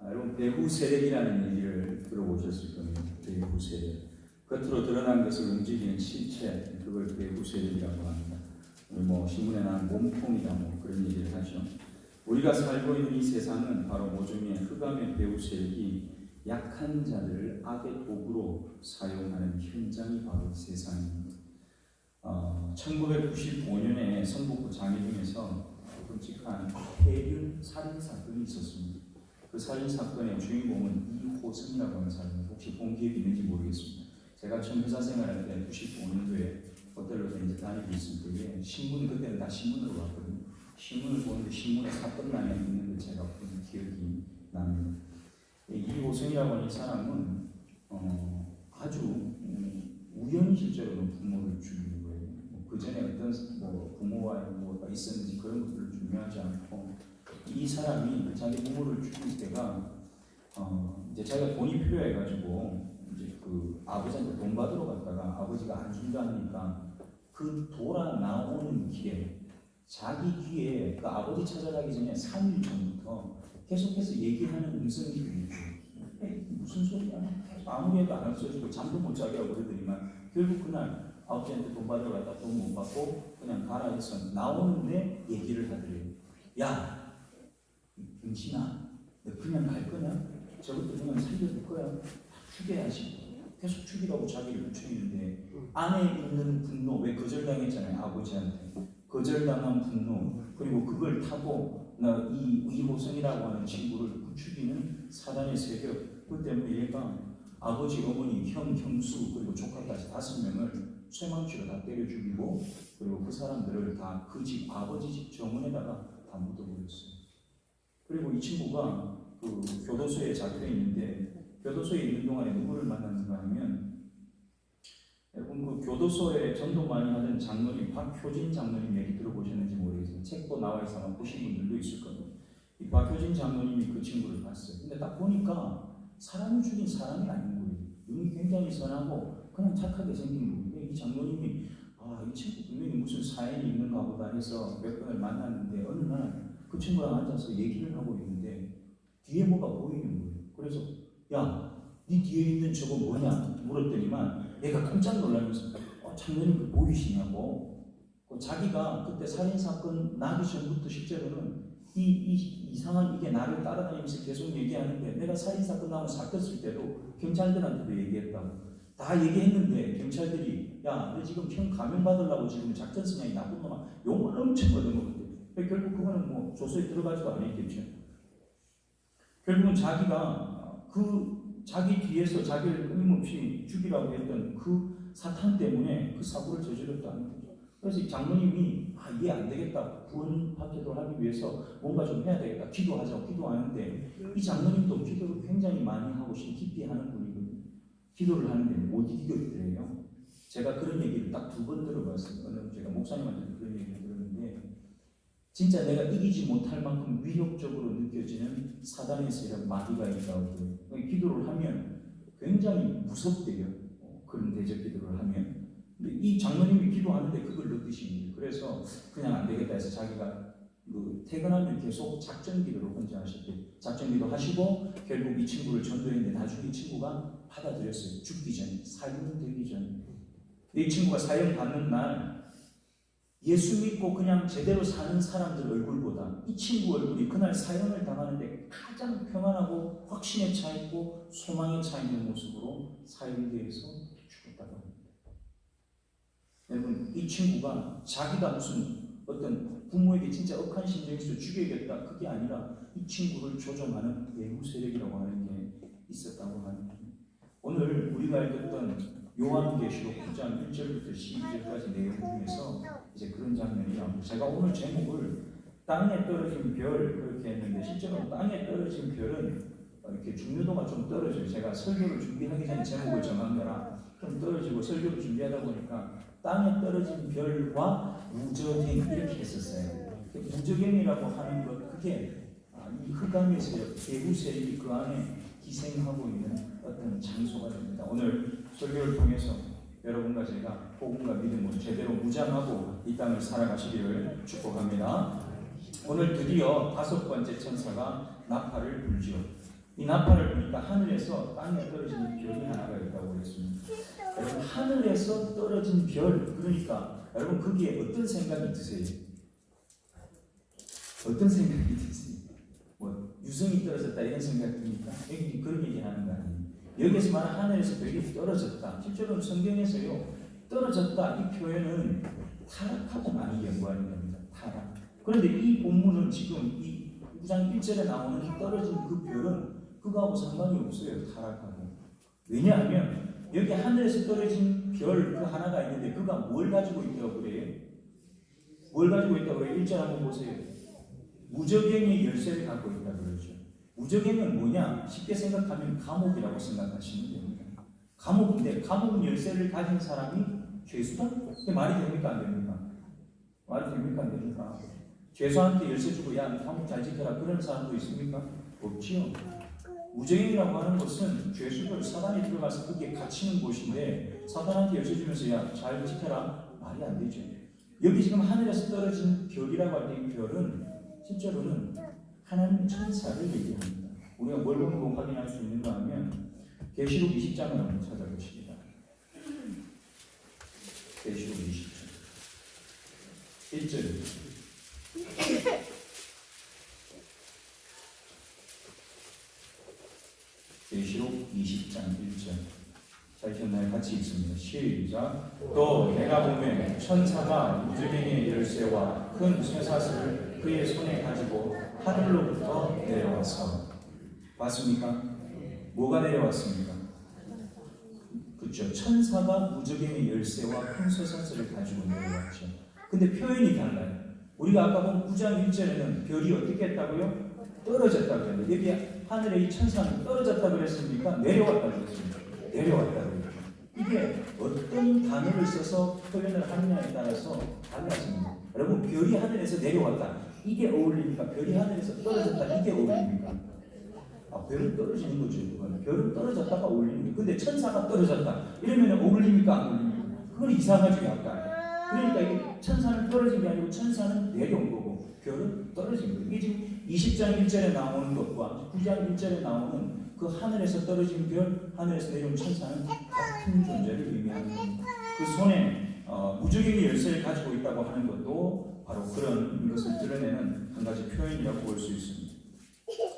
여러분 배후 세력이라는 얘기를 들어보셨을 겁니다. 배후 세력. 겉으로 드러난 것을 움직이는 실체, 그걸 배후 세력이라고 합니다. 오늘 신문에 나온 몸통이다 그런 얘기를 하죠. 우리가 살고 있는 이 세상은 바로 모종의 흑암의 배후 세력이 약한 자들을 악의 도구로 사용하는 현장이 바로 세상입니다. 1995년에 성북구 장애동에서 끔찍한 폐륜 살인 사건이 있었습니다. 그 살인 사건의 주인공은 이호성이라고 하는 사람입니다. 혹시 본 기억이 있는지 모르겠습니다. 제가 처음 회사 생활할 때 95년도에 호텔로 이제 다니고 있을 때에 신문, 그때는 다 신문으로 왔거든요. 신문을 보는데 신문에 사건란에 있는 걸 제가 본 기억이 납니다. 이호성이라고 하는 이 사람은 아주 우연히 실제로는 부모를 죽이는 거예요. 그 전에 어떤 부모와의 뭐가 있었는지 그런 것들을 중요하지 않고 이 사람이 자기 부모를 죽일 때가 이제 자기가 돈이 필요해가지고 이제 그 아버지한테 돈 받으러 갔다가 아버지가 안 준다 하니까 그 돌아 나오는 길에 자기 귀에 그 아버지 찾아가기 전에 3일 전부터 계속해서 얘기하는 음성이 들리고 무슨 소리야? 아무리 해도 안 써주고 잠도 못 자게 하고 그러더니만 결국 그날 아버지한테 돈 받으러 갔다 돈 못 받고 그냥 가라 해서 나오는데 얘기를 하더래요. 야, 임신아, 너 그냥 갈 거냐? 저것도 그냥 살려둘 거야? 죽여야지. 계속 죽이라고 자기를 붙여있는데 안에 있는 분노, 왜 거절당했잖아요, 아버지한테. 거절당한 분노, 그리고 그걸 타고 이 이호성이라고 하는 친구를 부추기는 사단의 세력, 그 때문에 얘가 아버지, 어머니, 형, 형수, 그리고 조카까지 5명을 쇠망치로 다 때려 죽이고 그리고 그 사람들을 다 그 집, 아버지 집 정원에다가 다 묻어버렸어요. 그리고 이 친구가 그 교도소에 잡혀 있는데 교도소에 있는 동안에 누구를 만났는가 하면 여러분 그 교도소에 전도 많이 하던 장로님 박효진 장로님 얘기 들어보셨는지 모르겠어요. 책도 나와 있어 아마 보신 분들도 있을 겁니다. 이 박효진 장로님이 그 친구를 봤어요. 근데 딱 보니까 사람을 죽인 사람이 아닌 거예요. 눈이 굉장히 선하고 그냥 착하게 생긴 거예요. 이 장로님이 이 친구 분명히 무슨 사연이 있는가 보다 해서 몇 번을 만났는데 어느 날 그 친구랑 앉아서 얘기를 하고 있는데 뒤에 뭐가 보이는 거예요. 그래서 야, 네 뒤에 있는 저거 뭐냐 물었더니만 얘가 깜짝 놀라면서 장로님 그 보이시냐고. 자기가 그때 살인사건 나기 전부터 실제로는 이상한 이게 나를 따라다니면서 계속 얘기하는데 내가 살인사건 나면 사귀었을 때도 경찰들한테도 얘기했다고. 다 얘기했는데 경찰들이 야, 너 지금 형 감형받으려고 지금 작전 쓰냐 이 나쁜 놈아 욕을 엄청 얻어먹었대. 결국 그거는 조서에 들어가지도 않았겠죠. 결국은 자기가 자기 뒤에서 자기를 끊임없이 죽이라고 했던 그 사탄 때문에 그 사고를 저질렀다는 거죠. 그래서 이 장로님이 이해 안 되겠다. 구원받기도 하기 위해서 뭔가 좀 해야 되겠다. 기도하자고 기도하는데 이 장로님도 기도를 굉장히 많이 하고 깊이 하는 분이거든요. 기도를 하는데 못 이기겠더래요. 제가 그런 얘기를 딱 2번 들어봤어요. 제가 목사님한테 그런 얘기를 들었는데 진짜 내가 이기지 못할 만큼 위력적으로 느껴지는 사단의 세력 마귀가 있다고 해요. 기도를 하면 굉장히 무섭대요. 그런 대적 기도를 하면. 근데 이 장로님이 기도하는데 그걸 느끼시는 거예요. 그래서 그냥 안 되겠다 해서 자기가 퇴근하면 계속 작전 기도를 혼자 하셨대요. 작전 기도 하시고 결국 이 친구를 전도했는데 나중에 이 친구가 받아들였어요. 죽기 전에, 사형 되기 전에. 이 친구가 사형 받는 날 예수 믿고 그냥 제대로 사는 사람들 얼굴보다 이 친구 얼굴이 그날 사형을 당하는데 가장 평안하고 확신에 차 있고 소망에 차 있는 모습으로 사형대에서 죽었다고 합니다. 여러분, 이 친구가 자기가 무슨 어떤 부모에게 진짜 억한 심정에서 죽여야겠다 그게 아니라 이 친구를 조종하는 외부 세력이라고 하는 게 있었다고 합니다. 오늘 우리가 읽었던 요한계시록 9장 1절부터 12절까지 내용 중에서 이제 그런 장면이 나옵니다. 제가 오늘 제목을 땅에 떨어진 별 그렇게 했는데 실제로 땅에 떨어진 별은 이렇게 중요도가 좀 떨어져요. 제가 설교를 준비하기 전에 제목을 정한 거라 좀 떨어지고 설교를 준비하다 보니까 땅에 떨어진 별과 무저갱 이렇게 했었어요. 무저갱이라고 하는 것 그게 이 흑암의 세력, 배후 세력이 그 안에 기생하고 있는 어떤 장소가 됩니다. 오늘 설교를 통해서 여러분과 제가 복음과 믿음으로 제대로 무장하고 이 땅을 살아가시기를 축복합니다. 오늘 드디어 5번째 천사가 나팔을 불지요. 이 나팔을 부니까 하늘에서 땅에 떨어지는 별이 하나가 있다고 했습니다. 여러분, 하늘에서 떨어진 별, 그러니까 여러분 거기에 어떤 생각이 드세요? 어떤 생각이 드세요? 뭐 유성이 떨어졌다 이런 생각 듭니까? 여기 그런 얘기 하는 거 아니에요. 여기서 말하는 하늘에서 별이 떨어졌다. 실제로 성경에서요, 떨어졌다 이 표현은 타락하고 많이 연관이 됩니다. 타락. 그런데 이 본문은 지금 이 9장 1절에 나오는 떨어진 그 별은 그거하고 상관이 없어요. 타락하고. 왜냐하면 여기 하늘에서 떨어진 별 그 하나가 있는데 그가 뭘 가지고 있다고 그래요? 뭘 가지고 있다고 그래요? 1절 한번 보세요. 무저갱의 열쇠를 갖고 있다고 그러죠. 무저갱은 뭐냐? 쉽게 생각하면 감옥이라고 생각하시면 됩니다. 감옥인데 감옥 열쇠를 가진 사람이 죄수다? 그게 말이 됩니까? 안 됩니까? 말이 됩니까? 안 됩니까? 죄수한테 열쇠 주고 야 감옥 잘 지켜라 그런 사람도 있습니까? 없지요. 무저갱이라고 하는 것은 죄수들 사단이 들어가서 거기에 갇히는 곳인데 사단한테 열쇠 주면서 야 잘 지켜라 말이 안 되죠. 여기 지금 하늘에서 떨어진 별이라고 할 때 이 별은 실제로는 하나님 천사를 얘기합니다. 우리가 뭘 보고 확인할 수 있는가 하면 계시록 20장을 한번 찾아보십니다. 계시록 20장 1절입니다. 계시록 20장 1절. 찾으셨나요? 같이 읽습니다. 시작. 또 내가 보면 천사가 무저갱의 열쇠와 큰 쇠사슬을 그의 손에 가지고 하늘로부터 내려와서, 봤습니까? 뭐가 내려왔습니까? 그렇죠. 천사가 무저갱의 열쇠와 큰 쇠사슬을 가지고 내려왔죠. 근데 표현이 달라요. 우리가 아까 본 9장 1절에는 별이 어떻게 했다고요? 떨어졌다고 했는데 여기 하늘에 이 천사는 떨어졌다고 그랬습니까? 내려왔다고 그랬습니까? 내려왔다고 그랬죠. 이게 어떤 단어를 써서 표현을 하느냐에 따라서 달라집니다. 여러분, 별이 하늘에서 내려왔다. 이게 어울립니까? 별이 하늘에서 떨어졌다. 이게 어울립니까? 별은 떨어지는 거죠. 그건. 별은 떨어졌다가 어울리는 거예요. 근데 천사가 떨어졌다. 이러면 어울립니까? 안 어울립니까? 그건 이상하죠, 약간. 그러니까 이게 천사는 떨어진 게 아니고 천사는 내려온 거고 별은 떨어진 거예요. 이게 지금 20장 1절에 나오는 것과 9장 1절에 나오는 그 하늘에서 떨어진 별, 하늘에서 내려온 천사는 같은 존재를 의미하는 겁니다. 그 손에 무저갱의 열쇠를 가지고 있다고 하는 것도 바로 그런 것을 드러내는 한 가지 표현이라고 볼 수 있습니다.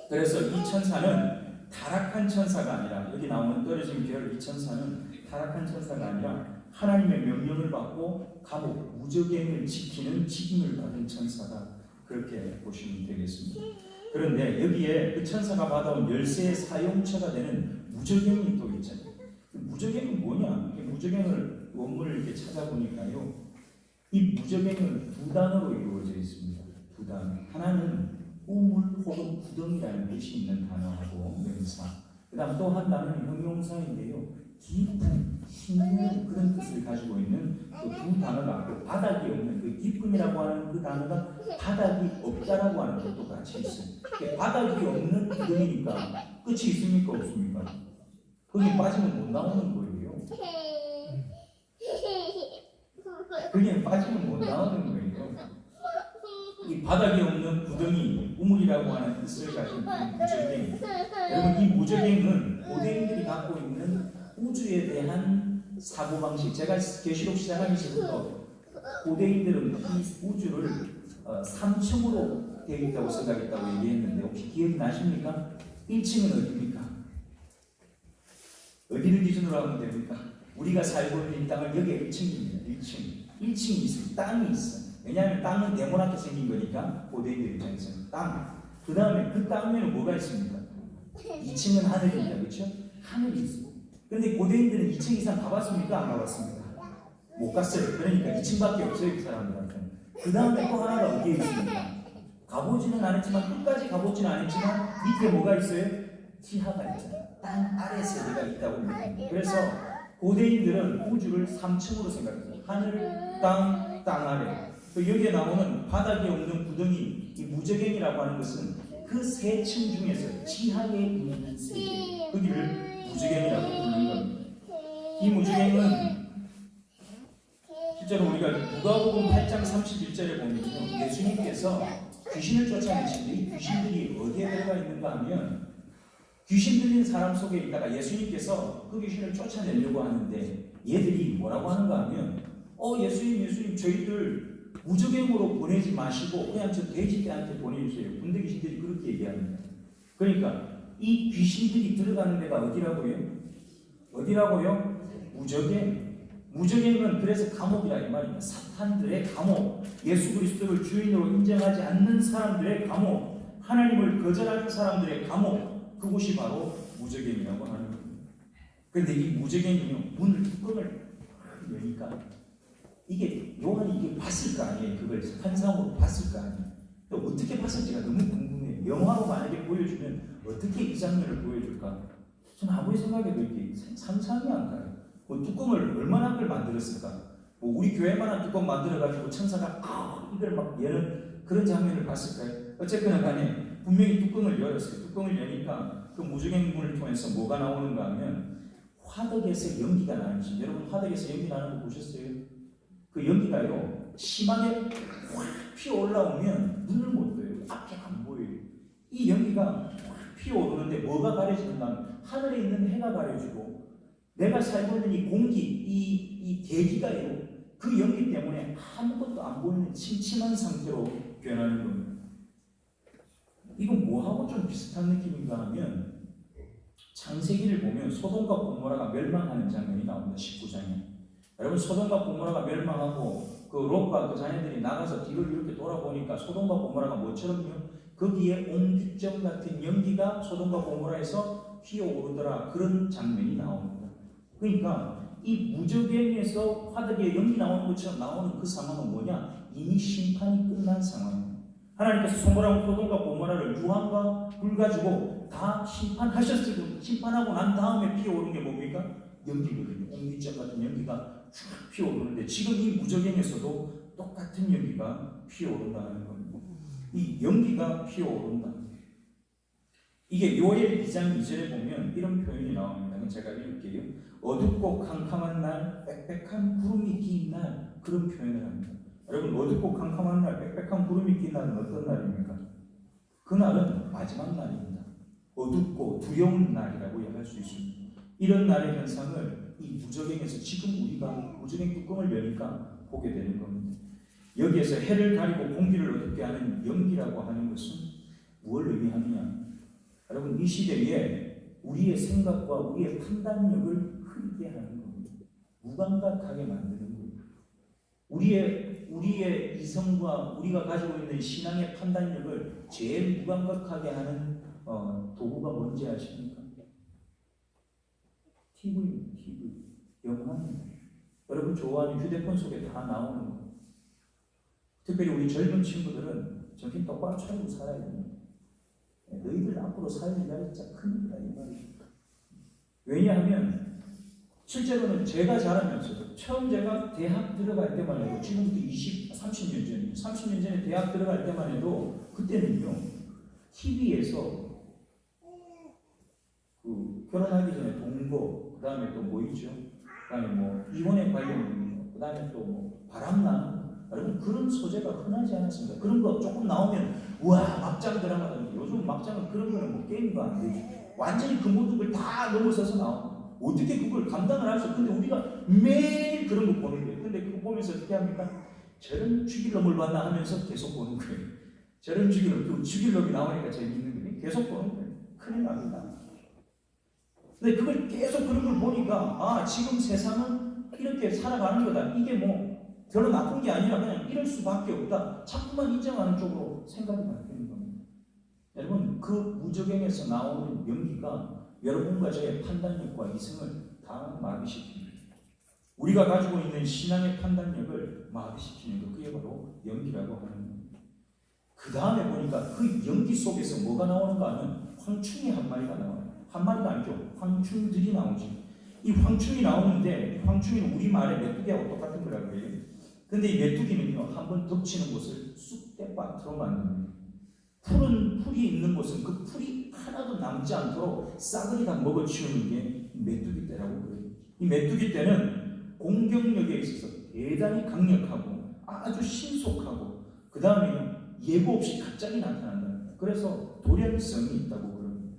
그래서 이 천사는 타락한 천사가 아니라, 여기 나오는 떨어진 별 이 천사는 타락한 천사가 아니라 하나님의 명령을 받고 감옥 무저갱을 지키는 직임을 받은 천사다, 그렇게 보시면 되겠습니다. 그런데 여기에 그 천사가 받아온 열쇠의 사용처가 되는 무저갱이 또 있잖아요. 무저갱은 뭐냐? 무저갱을 원문을 이렇게 찾아보니까요, 이 무저갱은 두 단어로 이루어져 있습니다. 두 단어. 하나는 우물 혹은 구덩이라는 뜻이 있는 단어하고 명사. 그다음 또 한 단어는 형용사인데요, 깊은, 힘있는 그런 뜻을 가지고 있는 또 두 단어가, 그 바닥이 없는 그 깊음이라고 하는 그 단어가 바닥이 없다라고 하는 것도 같이 있어요. 바닥이 없는 구덩이니까 끝이 있습니까? 없습니까? 거기 빠지면 못 나오는 거예요. 거기에 빠지면 못 나오는 거예요. 이 바닥이 없는 구덩이, 우물이라고 하는 뜻을 가진 이 무저갱. 여러분, 이 무저갱은 고대인들이 갖고 있는 우주에 대한 사고방식. 제가 계시록 시작하면서부터 고대인들은 이 우주를 3층으로 되어 있다고 생각했다고 얘기했는데 혹시 기억이 나십니까? 1층은 어디입니까? 어디를 기준으로 하면 됩니까? 우리가 살고 있는 이 땅은 여기에 1층입니다. 1층이 있어요. 땅이 있어요. 왜냐하면 땅은 네모나게 생긴 거니까 고대인들 입장에서는 땅. 그 다음에 그 땅 위에는 뭐가 있습니까? 2층은 하늘입니다. 그렇죠? 하늘이 있어요. 그런데 고대인들은 2층 이상 가봤습니까? 안 가봤습니까? 못 갔어요. 그러니까 2층밖에 없어요, 그 사람들한테는. 그 다음에 또 하나가 어디에 있습니까? 가보지는 않았지만, 끝까지 가보지는 않았지만 밑에 뭐가 있어요? 지하가 있잖아요. 땅 아래 세계가 있다고 합니다. 그래서 고대인들은 우주를 3층으로 생각했어요. 하늘, 땅, 땅 아래. 여기에 나오는 바닥이 없는 구덩이, 이 무저갱이라고 하는 것은 그 세 층 중에서 지하에 있는 세계, 거기를 무저갱이라고 부르는 겁니다. 이 무저갱은 실제로 우리가 누가복음 8장 31절에 보면요, 예수님께서 귀신을 쫓아내시는데 이 귀신들이 어디에 들어가 있는가 하면 귀신 들린 사람 속에 있다가 예수님께서 그 귀신을 쫓아내려고 하는데 얘들이 뭐라고 하는가 하면 예수님 저희들 무적행으로 보내지 마시고 그냥 저 돼지떼한테 보내주세요. 군대 귀신들이 그렇게 얘기합니다. 그러니까 이 귀신들이 들어가는 데가 어디라고요? 무적행. 무적행은 그래서 감옥이라 이 말입니다. 사탄들의 감옥, 예수 그리스도를 주인으로 인정하지 않는 사람들의 감옥, 하나님을 거절하는 사람들의 감옥, 그곳이 바로 무적행이라고 하는 겁니다. 그런데 이 무적행이요, 문을 뚜껑을 여니까 이게 요한이 이게 봤을 거 아니에요. 그걸 환상으로 봤을 거 아니에요. 또 어떻게 봤을지가 너무 궁금해요. 영화로 만약에 보여주면 어떻게 이 장면을 보여줄까? 저는 아무리 생각해도 이게 상상이 안 가요. 뚜껑을 얼마나 걸 만들었을까? 우리 교회만한 뚜껑 만들어가지고 천사가 이걸 막 여는 그런 장면을 봤을까요? 어쨌거나 간에 분명히 뚜껑을 열었어요. 뚜껑을 여니까 그 무적행문을 통해서 뭐가 나오는가 하면 화덕에서 연기가 나는 시. 여러분 화덕에서 연기 나는 거 보셨어요? 그 연기가요 심하게 확 피어올라오면 눈을 못 떠요. 앞이 안 보여요. 이 연기가 확 피어오르는데 뭐가 가려지는가 하면 하늘에 있는 해가 가려지고 내가 살고 있는 이 공기, 이 대기가요 그 연기 때문에 아무것도 안 보이는 침침한 상태로 변하는 겁니다. 이건 뭐하고 좀 비슷한 느낌인가 하면 창세기를 보면 소돔과 고모라가 멸망하는 장면이 나옵니다. 19장에. 여러분 소돔과 고모라가 멸망하고 그 롯과 그 자녀들이 나가서 뒤를 이렇게 돌아보니까 소돔과 고모라가 뭐처럼요? 거기에 옹기정 같은 연기가 소돔과 고모라에서 피어오르더라. 그런 장면이 나옵니다. 그러니까 이 무적행에서 화덕에 연기 나오는 것처럼 나오는 그 상황은 뭐냐? 이미 심판이 끝난 상황입니다. 하나님께서 소돔과 고모라를 유황과 불 가지고 다 심판하고 난 다음에 피어오르는 게 뭡니까? 연기거든요. 옹기정 같은 연기가 쫙 피어오르는데 지금 이 무적행에서도 똑같은 연기가 피어오른다는 겁니다. 이 연기가 피어오른다. 이게 요엘 2장 2절에 보면 이런 표현이 나옵니다. 제가 읽을게요. 어둡고 캄캄한 날, 빽빽한 구름이 낀 날, 그런 표현을 합니다. 여러분 어둡고 캄캄한 날, 빽빽한 구름이 낀 날은 어떤 날입니까? 그날은 마지막 날입니다. 어둡고 두려운 날이라고 할 수 있습니다. 이런 날의 현상을 이 무적행에서 지금 우리가 무적행 뚜껑을 여니까 보게 되는 겁니다. 여기에서 해를 가리고 공기를 어둡게 하는 연기라고 하는 것은 무엇을 의미하느냐? 여러분 이 시대에 우리의 생각과 우리의 판단력을 흐리게 하는 겁니다. 무감각하게 만드는 거예요. 우리의 이성과 우리가 가지고 있는 신앙의 판단력을 제일 무감각하게 하는 도구가 뭔지 아십니까? TV입니다. TV. 영화입니다. 여러분 좋아하는 휴대폰 속에 다 나오는 거예요. 특별히 우리 젊은 친구들은 정신 똑바로 차리고 살아야 됩니다. 너희들 앞으로 살 일이 진짜 큰일이다 이 말이죠. 왜냐하면 실제로는 제가 자라면서 처음 제가 대학 들어갈 때만 해도 지금부터 30년 전이에요. 30년 전에 대학 들어갈 때만 해도 그때는요 TV에서 그 결혼하기 전에 동거, 그 다음에 또 뭐 있죠? 그 다음에 뭐 이혼에 관련된 거, 그 다음에 또 뭐 바람나는 거. 여러분 그런 소재가 흔하지 않았습니다. 그런 거 조금 나오면 우와 막장 드라마던데 요즘 막장은 그런 거는 뭐 게임도 안 되죠. 완전히 그 모든 걸 다 넘어서서 나옵니다. 어떻게 그걸 감당을 할 수 없어? 근데 우리가 매일 그런 거 보는 거예요. 근데 그거 보면서 어떻게 합니까? 저런 죽일 놈을 봤나 하면서 계속 보는 거예요. 저런 죽일 놈이 나오니까 재밌는 거예요. 계속 보는 거예요. 큰일 납니다. 근데 그걸 계속 그런 걸 보니까 지금 세상은 이렇게 살아가는 거다. 이게 뭐 별로 나쁜 게 아니라 그냥 이럴 수밖에 없다. 자꾸만 인정하는 쪽으로 생각이 바뀌는 겁니다. 여러분 그 무적행에서 나오는 연기가 여러분과 저의 판단력과 이성을 다 마비시킵니다. 우리가 가지고 있는 신앙의 판단력을 마비시키는 것, 그게 바로 연기라고 하는 겁니다. 그 다음에 보니까 그 연기 속에서 뭐가 나오는가 하면 황충이 한 마리가 나와요. 한 마리가 아니죠. 황충들이 나오죠. 이 황충이 나오는데 이 황충이는 우리말의 메뚜기하고 똑같은 거라고 해요. 근데 이 메뚜기는요 한번 덮치는 곳을 쑥대밭으로 만듭니다. 풀이 있는 곳은 그 풀이 하나도 남지 않도록 싸그리 다 먹어치우는 게 메뚜기 떼라고 그래요. 이 메뚜기 떼는 공격력에 있어서 대단히 강력하고 아주 신속하고 그 다음에 예고 없이 갑자기 나타난다는 거예요. 그래서 돌연성이 있다고 그럽니다.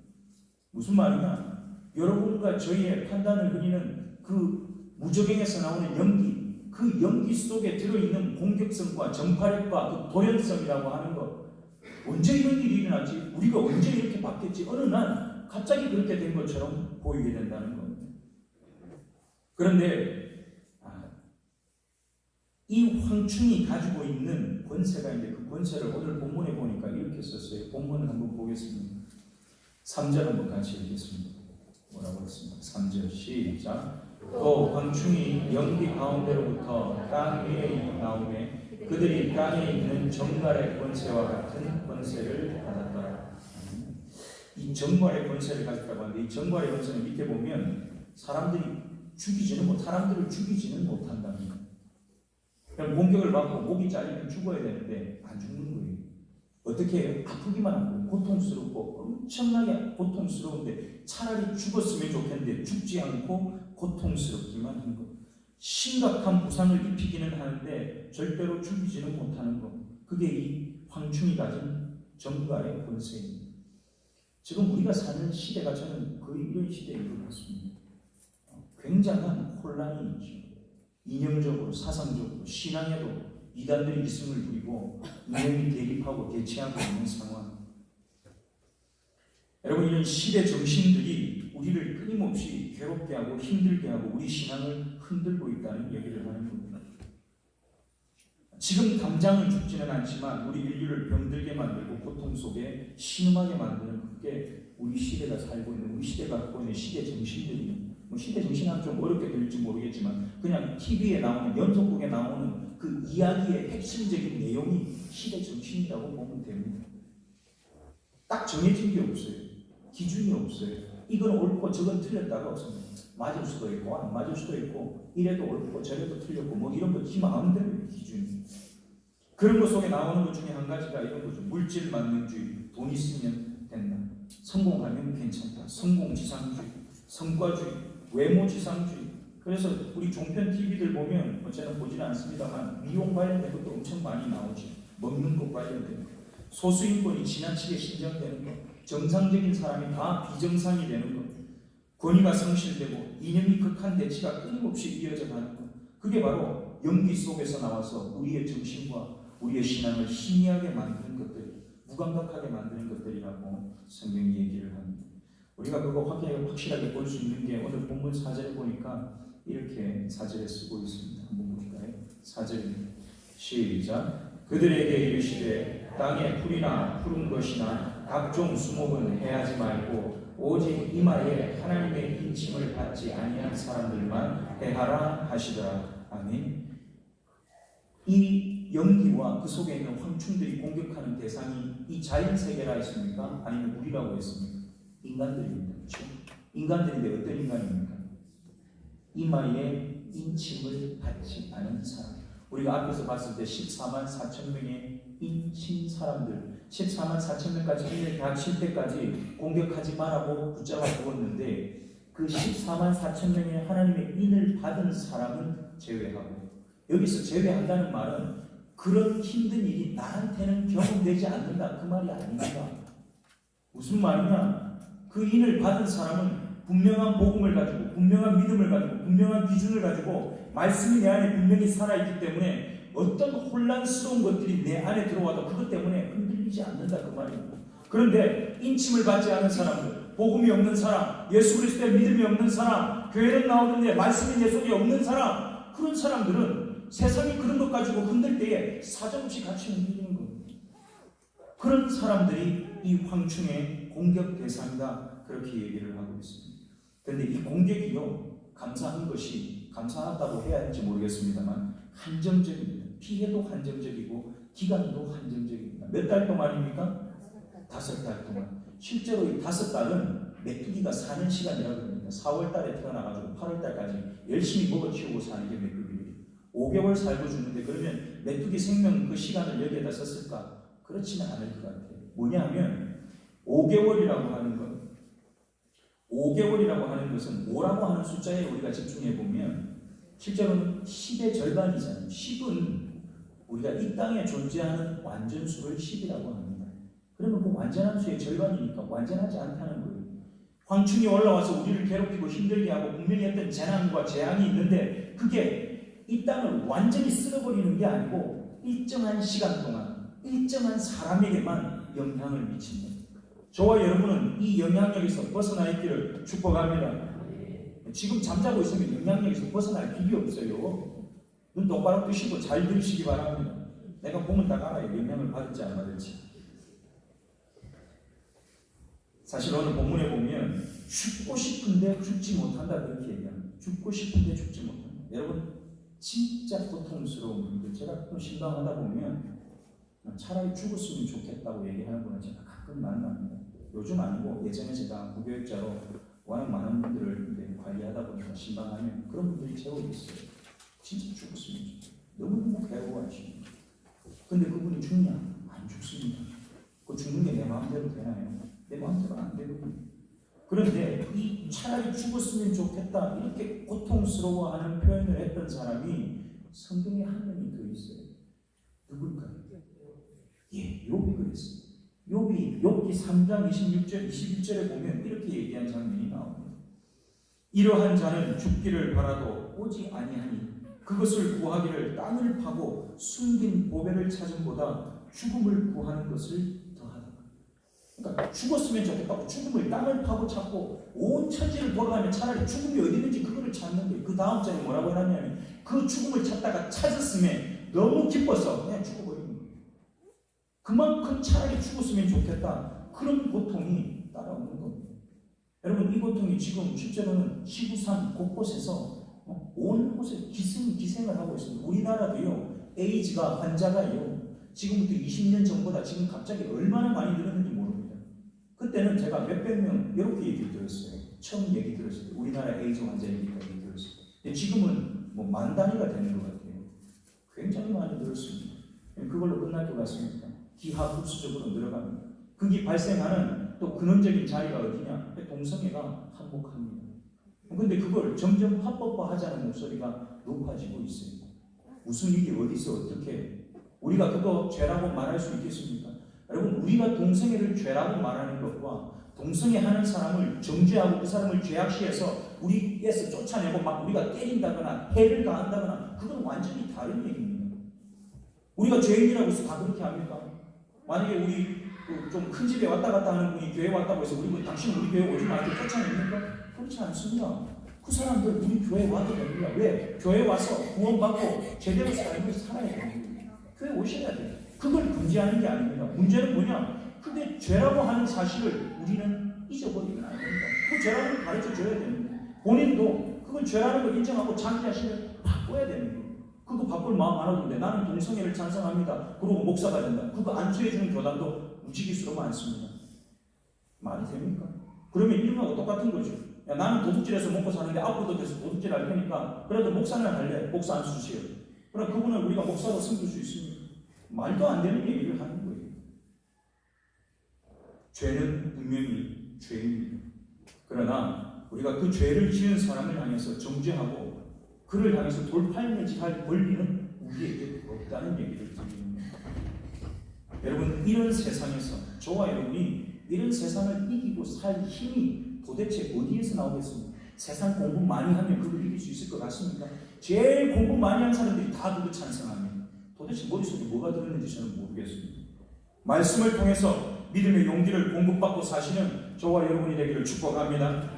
무슨 말이냐? 여러분과 저희의 판단을 흐리는 그 무적행에서 나오는 연기, 그 연기 속에 들어있는 공격성과 전파력과 그 돌연성이라고 하는 것, 언제 이런 일이 일어났지? 우리가 언제 이렇게 바뀌었지? 어느 날 갑자기 그렇게 된 것처럼 보이게 된다는 겁니다. 그런데 이 황충이 가지고 있는 권세가 있는데 그 권세를 오늘 본문에 보니까 이렇게 썼어요. 본문을 한번 보겠습니다. 3절 한번 같이 읽겠습니다. 뭐라고 했습니까? 3절 시작. 또 황충이 연기 가운데로부터 땅 위에 나오매 그들이 땅에 있는 정갈의 권세와 같은 권세를 받았더라. 이 정갈의 권세를 가졌다고 하는데 이 정갈의 권세는 밑에 보면 사람들을 죽이지는 못한답니다. 그럼 공격을 받고 목이 잘리면 죽어야 되는데 안 죽는 거예요. 어떻게 해요? 아프기만 하고 고통스럽고 엄청나게 고통스러운데 차라리 죽었으면 좋겠는데 죽지 않고 고통스럽기만 한 것. 심각한 부상을 입히기는 하는데 절대로 죽이지는 못하는 것. 그게 이 황충이 가진 정갈의 권세입니다. 지금 우리가 사는 시대가 저는 거의 이런 시대인 것 같습니다. 굉장한 혼란이 있죠. 이념적으로, 사상적으로, 신앙에도 이단들이 이승을 부리고 이념이 대립하고 대치하고 있는 상황. 여러분, 이런 시대 정신들이 우리를 끊임없이 괴롭게 하고 힘들게 하고 우리 신앙을 흔들고 있다는 얘기를 하는 겁니다. 지금 당장은 죽지는 않지만 우리 인류를 병들게 만들고 고통 속에 신음하게 만드는 그게 우리 시대가 살고 있는, 우리 시대가 갖고 있는 시대 정신들입니다. 시대 정신은 좀 어렵게 들릴지 모르겠지만 그냥 TV에 나오는, 연속극에 나오는 그 이야기의 핵심적인 내용이 시대 정신이라고 보면 됩니다. 딱 정해진 게 없어요. 기준이 없어요. 이건 옳고 저건 틀렸다가 없습니다. 맞을 수도 있고 안 맞을 수도 있고 이래도 옳고 저래도 틀렸고 뭐 이런 거 지 마음대로 기준이. 그런 것 속에 나오는 것 중에 한 가지가 이런 거죠. 물질 만능주의, 돈 있으면 된다. 성공하면 괜찮다. 성공지상주의, 성과주의, 외모지상주의. 그래서 우리 종편 TV들 보면 저는 보지는 않습니다만 미용 관련된 것도 엄청 많이 나오죠. 먹는 것 관련된 것, 소수인권이 지나치게 신장되는 것, 정상적인 사람이 다 비정상이 되는 것, 권위가 상실되고 이념이 극한 대치가 끊임없이 이어져 가는 것. 그게 바로 연기 속에서 나와서 우리의 정신과 우리의 신앙을 희미하게 만드는 것들, 무감각하게 만드는 것들이라고 성경이 얘기를 합니다. 우리가 그거 확실하게 볼 수 있는 게 오늘 본문 4절에 보니까 이렇게 4절에 쓰고 있습니다. 한번 볼까요? 4절입니다. 시작. 그들에게 이르시되 땅에 풀이나 푸른 것이나 각종 수목은 해하지 말고 오직 이마에 하나님의 인침을 받지 아니한 사람들만 해하라 하시더라. 아멘. 이 연기와 그 속에 있는 황충들이 공격하는 대상이 이 자연세계라 했습니까? 아니면 우리라고 했습니까? 인간들입니다. 그렇죠? 인간들인데 어떤 인간입니까? 이마에 인침을 받지 않은 사람. 우리가 앞에서 봤을 때 14만 4천 명의 인친 사람들, 14만 4천 명까지 1년 대학 칠 때까지 공격하지 말라고 붙잡아 두었는데 그 14만 4천 명의 하나님의 인을 받은 사람은 제외하고, 여기서 제외한다는 말은 그런 힘든 일이 나한테는 경험되지 않는다 그 말이 아닙니다. 무슨 말이냐? 그 인을 받은 사람은 분명한 복음을 가지고 분명한 믿음을 가지고 분명한 기준을 가지고 말씀이 내 안에 분명히 살아있기 때문에 어떤 혼란스러운 것들이 내 안에 들어와도 그것 때문에 흔들리지 않는다 그 말입니다. 그런데 인침을 받지 않은 사람들, 복음이 없는 사람, 예수 그리스도의 믿음이 없는 사람, 교회는 나오는데 말씀이 내 속에 없는 사람, 그런 사람들은 세상이 그런 것 가지고 흔들 때에 사정없이 같이 흔들리는 겁니다. 그런 사람들이 이 황충의 공격 대상이다 그렇게 얘기를 하고 있습니다. 그런데 이 공격이요, 감사한 것이, 감사하다고 해야 할지 모르겠습니다만 한정적입니다. 피해도 한정적이고 기간도 한정적입니다. 몇 달 동안입니까? 5달 동안. 실제로 이 5달은 메뚜기가 사는 시간이라고 합니다. 4월 달에 태어나가지고 8월 달까지 열심히 먹어치우고 사는 게 메뚜기예요. 5개월 살고 죽는데 그러면 메뚜기 생명 그 시간을 여기에다 썼을까? 그렇지는 않을 것 같아요. 뭐냐 하면 5개월이라고 하는 것, 5개월이라고 하는 것은 뭐라고 하는 숫자에 우리가 집중해 보면 실제로는 10의 절반이잖아요. 10은 우리가 이 땅에 존재하는 완전수를 10이라고 합니다. 그러면 그 완전한 수의 절반이니까 완전하지 않다는 거예요. 황충이 올라와서 우리를 괴롭히고 힘들게 하고 분명히 어떤 재난과 재앙이 있는데 그게 이 땅을 완전히 쓸어버리는 게 아니고 일정한 시간 동안 일정한 사람에게만 영향을 미칩니다. 저와 여러분은 이 영향력에서 벗어나 있기를 축복합니다. 지금 잠자고 있으면 영향력에서 벗어날 길이 없어요. 눈 똑바로 뜨시고 잘 들으시기 바랍니다. 내가 보면 딱 알아요. 영향을 받을지 안 받을지. 사실 오늘 본문에 보면 죽고 싶은데 죽지 못한다 그렇게 얘기합니다. 죽고 싶은데 죽지 못한다. 여러분 진짜 고통스러운 분들 제가 또 신방하다 보면 차라리 죽었으면 좋겠다고 얘기하는 분을 제가 가끔 만납니다. 요즘 아니고 예전에 제가 무교육자로 워낙 많은 분들을 관리하다 보니까 신방하면 그런 분들이 제법 있어요. 진짜 죽었으면 좋겠다. 너무너무 괴로워하시는. 근데 그분이 죽냐? 안 죽습니다. 그 죽는 게 내 마음대로 되나요? 내 마음대로 안 되거든요. 그런데 이 차라리 죽었으면 좋겠다 이렇게 고통스러워하는 표현을 했던 사람이 성경에 한 명이 더 있어요. 누굴까요? 예, 욥이 그랬어요. 욥기 3장 26절 21절에 보면 이렇게 얘기한 장면이 나옵니다. 이러한 자는 죽기를 바라도 오지 아니하니 그것을 구하기를 땅을 파고 숨긴 보배를 찾음보다 죽음을 구하는 것을 그러니까 죽었으면 좋겠다고 죽음을 땅을 파고 찾고 온 천지를 돌아가면 차라리 죽음이 어디 있는지 그거를 찾는 거예요. 그 다음 절에 뭐라고 하냐면 그 죽음을 찾다가 찾았으면 너무 기뻐서 그냥 죽어버리는 거예요. 그만큼 차라리 죽었으면 좋겠다. 그런 고통이 따라오는 겁니다. 여러분 이 고통이 지금 실제로는 지구상 곳곳에서 온 곳에 기생을 하고 있습니다. 우리나라도요. 에이즈가 환자가요. 지금부터 20년 전보다 지금 갑자기 얼마나 많이 늘었는지 모릅니다. 그때는 제가 몇백 명 이렇게 얘기 들었어요. 처음 얘기 들었을 때 우리나라 에이즈 환자 얘기까지 들었어요. 근데 지금은 뭐 만 단위가 되는 것 같아요. 굉장히 많이 늘었습니다. 그걸로 끝날 것 같습니다. 기하급수적으로 늘어갑니다. 그게 발생하는 또 근원적인 자리가 어디냐? 동성애가 한몫합니다. 그런데 그걸 점점 합법화하자는 목소리가 높아지고 있어요. 무슨 일이 어디서 어떻게 우리가 그거 죄라고 말할 수 있겠습니까? 여러분 우리가 동성애를 죄라고 말하는 것과 동성애하는 사람을 정죄하고 그 사람을 죄악시해서 우리에서 쫓아내고 막 우리가 때린다거나 해를 가한다거나 그건 완전히 다른 얘기입니다. 우리가 죄인이라고 해서 다 그렇게 합니까? 만약에 우리 좀 큰 집에 왔다 갔다 하는 분이 교회 왔다고 해서 우리 당신 우리 교회 오지 말고 쫓아냅니까? 그렇지 않습니다. 그 사람들 우리 교회 와도 됩니다. 왜? 교회 와서 구원받고 제대로 삶을 살아야 됩니다. 교회 오셔야 돼요. 그걸 금지하는 게 아닙니다. 문제는 뭐냐? 그게 죄라고 하는 사실을 우리는 잊어버리면 안 됩니다. 그 죄라는 걸 가르쳐 줘야 됩니다. 본인도 그걸 죄라는 걸 인정하고 자기 자신을 바꿔야 됩니다. 그거 바꿀 마음 안 하던데 나는 동성애를 찬성합니다. 그러고 목사가 된다. 그거 안수해주는 교단도 무지기수로 많습니다. 말이 됩니까? 그러면 이름하고 똑같은 거죠. 야, 나는 도둑질해서 먹고 사는데 앞으로도 계속 도둑질 할 테니까 그래도 목사는 할래. 목사 안수 주세요. 그럼 그분을 우리가 목사로 섬길 수 있습니다. 말도 안 되는 얘기를 하는 거예요. 죄는 분명히 죄입니다. 그러나 우리가 그 죄를 지은 사람을 향해서 정죄하고 그를 향해서 돌팔매질할 권리는 우리에게 없다는 얘기를 드립니다. 여러분 이런 세상에서 저와 여러분이 이런 세상을 이기고 살 힘이 도대체 어디에서 나오겠습니까? 세상 공부 많이 하면 그걸 이길 수 있을 것 같습니까? 제일 공부 많이 한 사람들이 다 그거 찬성합니다. 도대체 머릿속에 뭐가 들었는지 저는 모르겠습니다. 말씀을 통해서 믿음의 용기를 공급받고 사시는 저와 여러분이 되기를 축복합니다.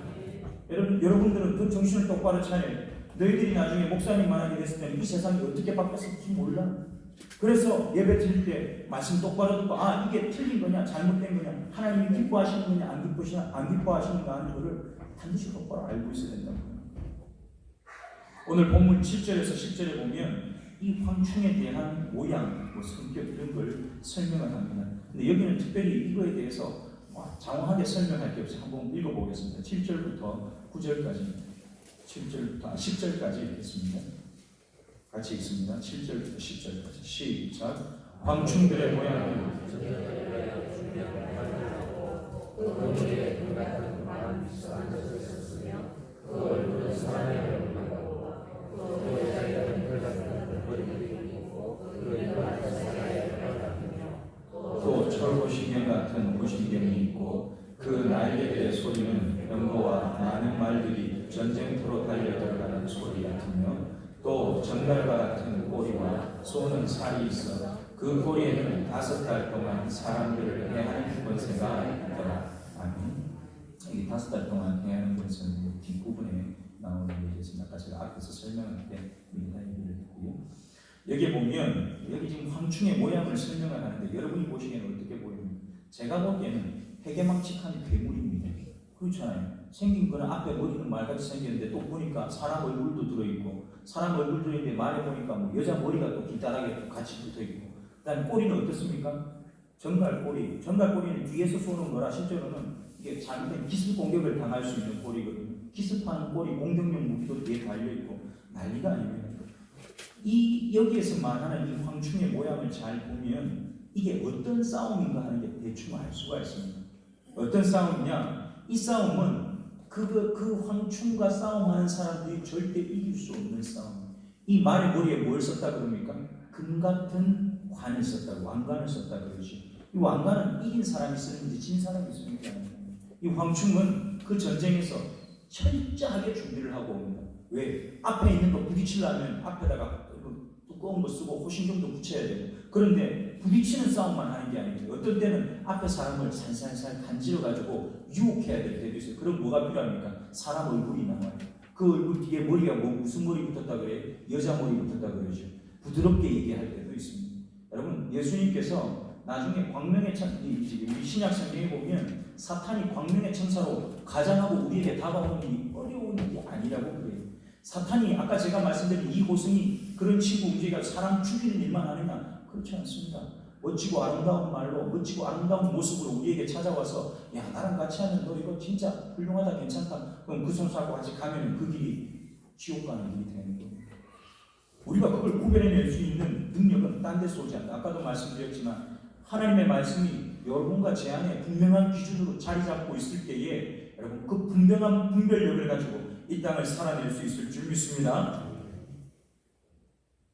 여러분들은 그 정신을 똑바로 차려. 너희들이 나중에 목사님 만나게 됐을 때는 이 세상이 어떻게 바뀌었을지 몰라. 그래서 예배 드릴 때 말씀 똑바로 듣고 이게 틀린 거냐 잘못된 거냐 하나님이 기뻐하시는 거냐 안 기뻐하시는가 하는 거를 반드시 똑바로 알고 있어야 된다고. 오늘 본문 7절에서 10절에 보면 이 황충에 대한 모양, 성격 이런 걸 설명을 합니다. 근데 여기는 특별히 이거에 대해서 장황하게 설명할 게 없어요. 한번 읽어보겠습니다. 7절부터 9절까지 10절까지 읽겠습니다. 같이 읽습니다. 7절부터 10절까지 시작. 황충들의 모양을 그 전쟁터로 달려들어가는 소리 같으며 또 정갈과 같은 꼬리와 쏘는 살이 있어 그 꼬리에는 5달 동안 사람들을 해하는 권세가 있더라. 아멘. 이 5달 동안 해하는 권세는 뒷부분에 나오는 얘기였습니다. 아까 제가 앞에서 설명할 때 미리 다 얘기를 했고요. 여기 보면 여기 지금 황충의 모양을 설명을 하는데 여러분이 보시기에는 어떻게 보입니까? 제가 보기에는 해괴망측한 괴물입니다. 그렇잖아요. 생긴 거는 앞에 머리는 말같이 생겼는데 또 보니까 사람 얼굴도 들어있고 사람 얼굴 들어있는데 말해 보니까 뭐 여자 머리가 또 길다랗게 같이 붙어있고 그다음에 꼬리는 어떻습니까? 정갈꼬리. 정갈꼬리는 뒤에서 쏘는 거라 실제로는 이게 잘못된 기습 공격을 당할 수 있는 꼬리거든요. 기습하는 꼬리 공격용 무기도 뒤에 달려있고 난리가 아닙니다. 이 여기에서 말하는 이 황충의 모양을 잘 보면 이게 어떤 싸움인가 하는 게 대충 알 수가 있습니다. 어떤 싸움이냐? 이 싸움은 그 황충과 싸움하는 사람들이 절대 이길 수 없는 싸움. 이 말의 머리에 뭘 썼다 그럽니까? 금 같은 관을 썼다고, 왕관을 썼다 그러지. 이 왕관은 이긴 사람이 쓰는지 진 사람이 쓰는 게 아니에요. 이 황충은 그 전쟁에서 철저하게 준비를 하고 옵니다. 왜? 앞에 있는 거 부딪히려면 앞에다가 두꺼운 거 쓰고 호신경도 붙여야 되고 그런데 부딪히는 싸움만 하는 게 아니에요. 어떤 때는 앞에 사람을 살살살 간지러가지고 유혹해야 될 때도 있어요. 그럼 뭐가 필요합니까? 사람 얼굴이 나와요. 그 얼굴 뒤에 머리가 무슨 머리 붙었다 그래요? 여자 머리 붙었다 그러죠. 부드럽게 얘기할 때도 있습니다. 여러분 예수님께서 나중에 광명의 우리 신약 성경에 보면 사탄이 광명의 천사로 가장하고 우리에게 다가오는 일이 어려운 일이 아니라고 그래요. 사탄이 아까 제가 말씀드린 이 호승이 그런 친구 우리가 사람 죽이는 일만 하느냐? 그렇지 않습니다. 멋지고 아름다운 말로 멋지고 아름다운 모습으로 우리에게 찾아와서 야 나랑 같이 하면 너 이거 진짜 훌륭하다 괜찮다. 그럼 그 선수하고 같이 가면 그 길이 지옥 가는 길이 되는 거예요. 우리가 그걸 구별해낼 수 있는 능력은 딴 데서 오지 않다. 아까도 말씀드렸지만 하나님의 말씀이 여러분과 제 안에 분명한 기준으로 자리 잡고 있을 때에 여러분 그 분명한 분별력을 가지고 이 땅을 살아낼 수 있을 줄 믿습니다.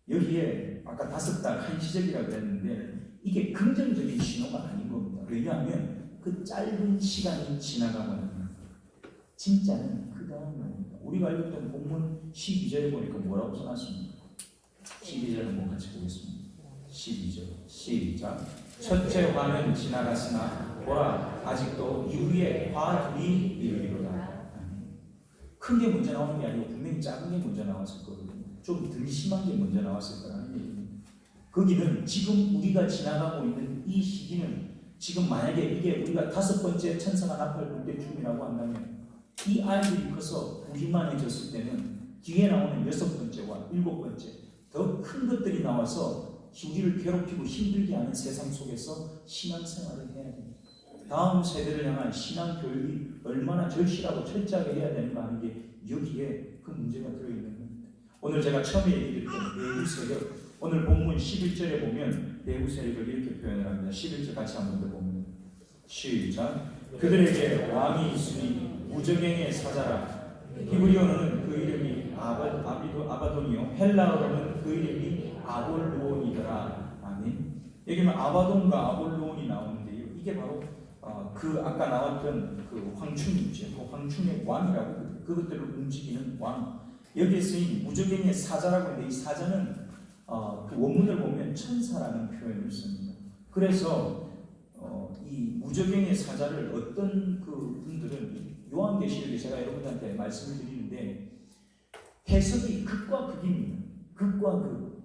여기에 아까 5달 한시적이라고 그랬는데 이게 긍정적인 신호가 아닌 겁니다. 왜냐하면 그 짧은 시간이 지나가고 나면 진짜는 그 다음입니다. 우리가 알고 있던 본문 12절에 보니까 뭐라고 써놨습니까? 12절 한번 같이 보겠습니다. 12절 시작. 첫째 화는 지나갔으나 보라 아직도 이후에 화 둘이 이르리로다. 큰 게 먼저 나오는 게 아니고 분명히 작은 게 먼저 나왔을 거거든요. 좀 덜 심한 게 먼저 나왔을 거라는 얘기입니다. 거기는 지금 우리가 지나가고 있는 이 시기는 지금 만약에 이게 우리가 5번째 천사가 나팔 불 때 춤이라고 한다면 이 아이들이 커서 부리만해졌을 때는 뒤에 나오는 6번째와 7번째 더 큰 것들이 나와서 우리를 괴롭히고 힘들게 하는 세상 속에서 신앙생활을 해야 됩니다. 다음 세대를 향한 신앙 교육이 얼마나 절실하고 철저하게 해야 되는가 하는 게 여기에 그 문제가 들어있는 겁니다. 오늘 제가 처음에 얘기했던 내부 세력, 오늘 본문 11절에 보면 내부 세력을 이렇게 표현을 합니다. 11절 같이 한번 더 보면 시작. 그들에게 왕이 있으니 무저갱의 사자라. 히브리어로는 그 이름이 아바돈이요 헬라어로는 그 이름이 아볼루온이더라. 아멘. 여기는 아바돈과 아볼루온이 나오는데요. 이게 바로 그 아까 나왔던 그 황충이죠. 그 황충의 왕이라고 그것들을 움직이는 왕. 여기에 쓰인 무저갱의 사자라고 하는데 이 사자는 그 원문을 보면 천사라는 표현을 씁니다. 그래서 이 무저갱의 사자를 어떤 그 분들은 요한계시록에 제가 여러분한테 말씀을 드리는데 해석이 극과 극입니다. 극과 극.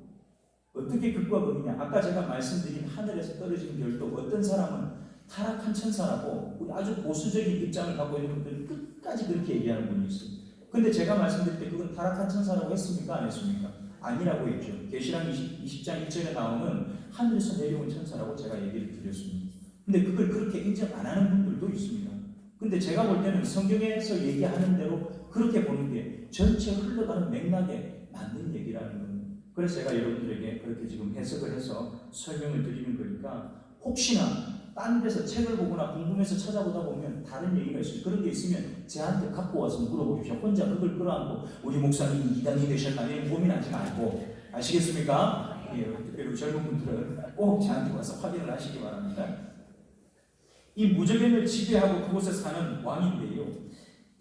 어떻게 극과 극이냐? 아까 제가 말씀드린 하늘에서 떨어진 별도 어떤 사람은 타락한 천사라고 아주 보수적인 입장을 갖고 있는 분들은 끝까지 그렇게 얘기하는 분이 있어요. 근데 제가 말씀드릴 때 그건 타락한 천사라고 했습니까? 안 했습니까? 아니라고 했죠. 계시록 20장 1절에 나오는 하늘에서 내려온 천사라고 제가 얘기를 드렸습니다. 근데 그걸 그렇게 인정 안 하는 분들도 있습니다. 근데 제가 볼 때는 성경에서 얘기하는 대로 그렇게 보는 게 전체 흘러가는 맥락에 맞는 얘기라는 겁니다. 그래서 제가 여러분들에게 그렇게 지금 해석을 해서 설명을 드리는 거니까 혹시나 딴 데서 책을 보거나 궁금해서 찾아보다 보면 다른 얘기가 있어요. 그런 게 있으면 저한테 갖고 와서 물어보십시오. 혼자 그걸 끌어안고 우리 목사님이 이단이 되셨나 이런 고민하지 말고 아시겠습니까? 예, 특별히 젊은 분들은 꼭 저한테 와서 확인을 하시기 바랍니다. 이 무저갱을 지배하고 그곳에 사는 왕인데요.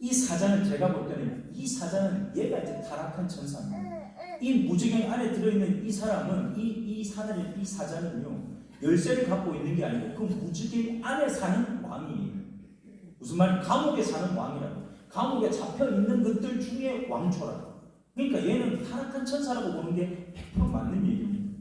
이 사자는 제가 볼 때는 이 사자는 얘가 이제 타락한 천사입니다. 이 무지개 안에 들어있는 이 사람은 이 사자는요 열쇠를 갖고 있는 게 아니고 그 무지개 안에 사는 왕이에요. 무슨 말이 감옥에 사는 왕이라고. 감옥에 잡혀 있는 것들 중에 왕초라고. 그러니까 얘는 타락한 천사라고 보는 게 100% 맞는 얘기입니다.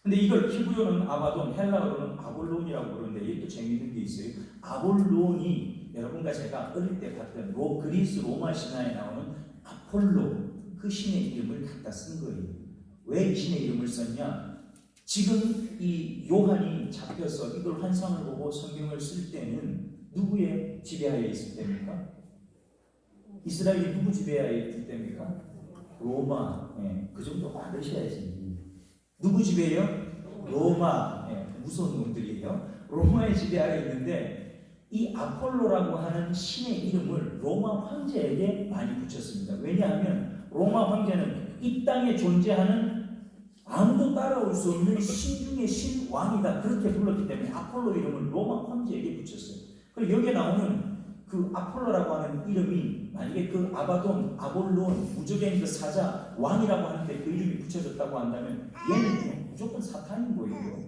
근데 이걸 히브리어는 아바돈, 헬라어로는 아볼론이라고 그러는데 이게 또 재미있는 게 있어요. 아볼론이 여러분과 제가 어릴 때 봤던 그리스 로마 신화에 나오는 아폴로 그 신의 이름을 갖다 쓴 거예요. 왜 이 신의 이름을 썼냐? 지금 이 요한이 잡혀서 이걸 환상을 보고 성경을 쓸 때는 누구의 지배하에 있을 때입니까? 이스라엘이 누구 지배하에 있을 때입니까? 로마. 그 정도 받으셔야지. 누구 지배예요? 로마. 무서운 놈들이에요. 로마의 지배하에 있는데 이 아폴로라고 하는 신의 이름을 로마 황제에게 많이 붙였습니다. 왜냐하면 로마 황제는 이 땅에 존재하는 아무도 따라올 수 없는 신 중의 신왕이다. 그렇게 불렀기 때문에 아폴로 이름을 로마 황제에게 붙였어요. 그리고 여기에 나오는 그 아폴로라고 하는 이름이 만약에 그 아바돈, 아볼론, 무적의 그 사자, 왕이라고 하는데 그 이름이 붙여졌다고 한다면 얘는 무조건 사탄인 거예요.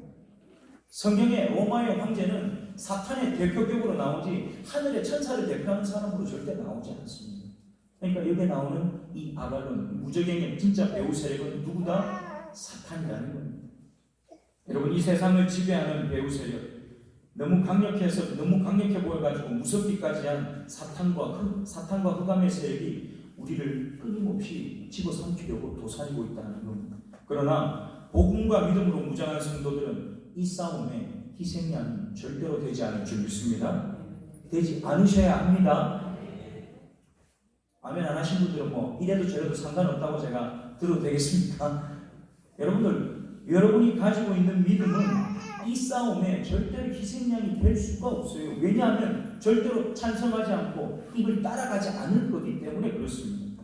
성경에 로마의 황제는 사탄의 대표격으로 나오지 하늘의 천사를 대표하는 사람으로 절대 나오지 않습니다. 그러니까 여기에 나오는 이 아발론, 무적행의 진짜 배후 세력은 누구다? 사탄이라는 겁니다. 여러분 이 세상을 지배하는 배후 세력 너무 강력해 보여가지고 무섭기까지 한 사탄과 흑암의 세력이 우리를 끊임없이 집어삼키려고 도사리고 있다는 겁니다. 그러나 복음과 믿음으로 무장한 성도들은 이 싸움에 희생양이 절대로 되지 않을 줄 믿습니다. 되지 않으셔야 합니다. 아멘 안 하신 분들은 뭐 이래도 저래도 상관없다고 제가 들어도 되겠습니까? 여러분이 가지고 있는 믿음은 이 싸움에 절대로 희생양이 될 수가 없어요. 왜냐하면 절대로 찬성하지 않고 이걸 따라가지 않을 거기 때문에 그렇습니다.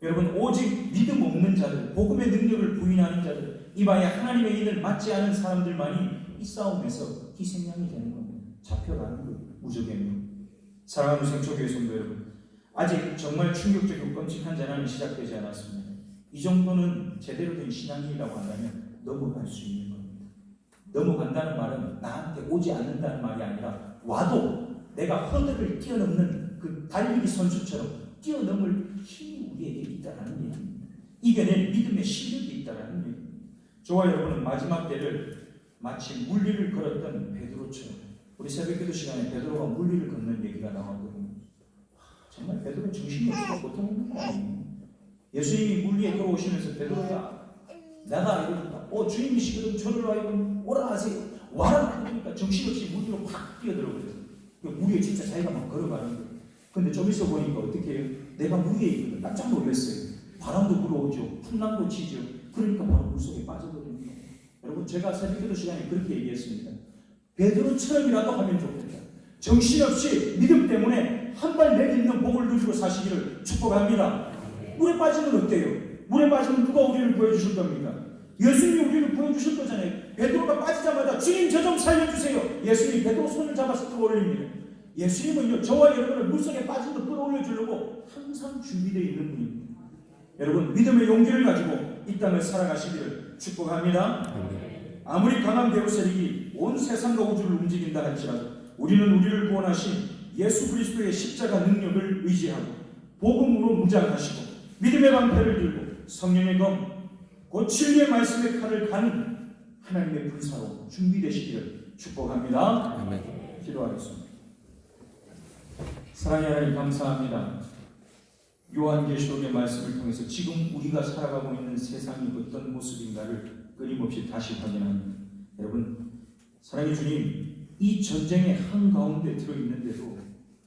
여러분 오직 믿음 없는 자들, 복음의 능력을 부인하는 자들, 이바에 하나님의 일을 맞지 않은 사람들만이 이 싸움에서 희생양이 되는 겁니다. 잡혀가는 거예요. 무적행위. 사랑하는 생초교회 성도 여러분, 아직 정말 충격적이고 끔찍한 재난이 시작되지 않았습니다. 이 정도는 제대로 된 신앙이라고 한다면 넘어갈 수 있는 겁니다. 넘어간다는 말은 나한테 오지 않는다는 말이 아니라 와도 내가 허들을 뛰어넘는 그 달리기 선수처럼 뛰어넘을 힘이 우리에게 있다는 얘기입니다. 이겨낼 믿음의 실력이 있다는 얘기입니다. 저와 여러분은 마지막 때를 마치 물리를 걸었던 베드로처럼 우리 새벽기도 시간에 베드로가 물리를 걷는 얘기가 나오거든요. 정말 베드로 정신이 없어서 보통 없는 거 아니에요. 예수님이 물리에 걸어오시면서 베드로야 내가 이러니까 주님이시거든 저를 하여금 오라 하세요. 와라 그러니까 정신없이 물 위로 확 뛰어들어버려요. 물 위에 진짜 자기가 막 걸어가는 거예요. 근데 좀 있어 보니까 어떻게 해요? 내가 물 위에 있거든. 깜짝 놀랐어요. 바람도 불어오죠. 풍랑도 치죠. 그러니까 바로 물속에 빠져버립니다. 여러분 제가 새벽기도 시간에 그렇게 얘기했습니다. 베드로처럼이라도 하면 좋겠다. 정신없이 믿음 때문에 한 발 내딛는 복을 누리고 사시기를 축복합니다. 물에 빠지면 어때요? 물에 빠지면 누가 우리를 구해주실 겁니까? 예수님이 우리를 구해주실 거잖아요. 베드로가 빠지자마자 주님 저 좀 살려주세요. 예수님이 베드로 손을 잡아서 끌어올립니다. 예수님은요 저와 여러분을 물속에 빠진 거 끌어올려 주려고 항상 준비되어 있는 분입니다. 여러분 믿음의 용기를 가지고 이 땅을 살아가시기를 축복합니다. 아무리 강한 배후 세력이 온 세상과 우주를 움직인다 할지라도 우리는 우리를 구원하신 예수 그리스도의 십자가 능력을 의지하고 복음으로 무장하시고 믿음의 방패를 들고 성령의 검 곧 진리의 말씀의 칼을 가는 하나님의 불사로 준비되시기를 축복합니다. 아멘. 기도하겠습니다. 사랑의 하나님 감사합니다. 요한계시록의 말씀을 통해서 지금 우리가 살아가고 있는 세상이 어떤 모습인가를 끊임없이 다시 확인합니다. 여러분 사랑의 주님 이 전쟁의 한가운데 들어있는데도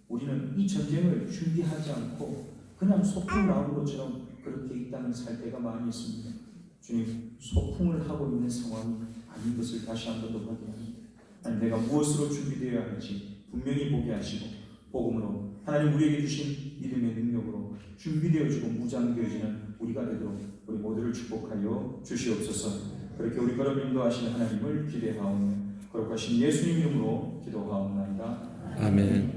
우리는 이 전쟁을 준비하지 않고 그냥 소풍 나온 것처럼 그렇게 이 땅을 살 때가 많이 있습니다. 주님 소풍을 하고 있는 상황이 아닌 것을 다시 한 번 더 확인합니다. 아니, 내가 무엇으로 준비되어야 할지 분명히 보게 하시고 복음으로 하나님 우리에게 주신 믿음의 능력으로 준비되어지고 무장되어지는 우리가 되도록 우리 모두를 축복하여 주시옵소서. 그렇게 우리 걸음 인도하시는 하나님을 기대하오며 거룩하신 예수님 이름으로 기도하옵나이다. 아멘.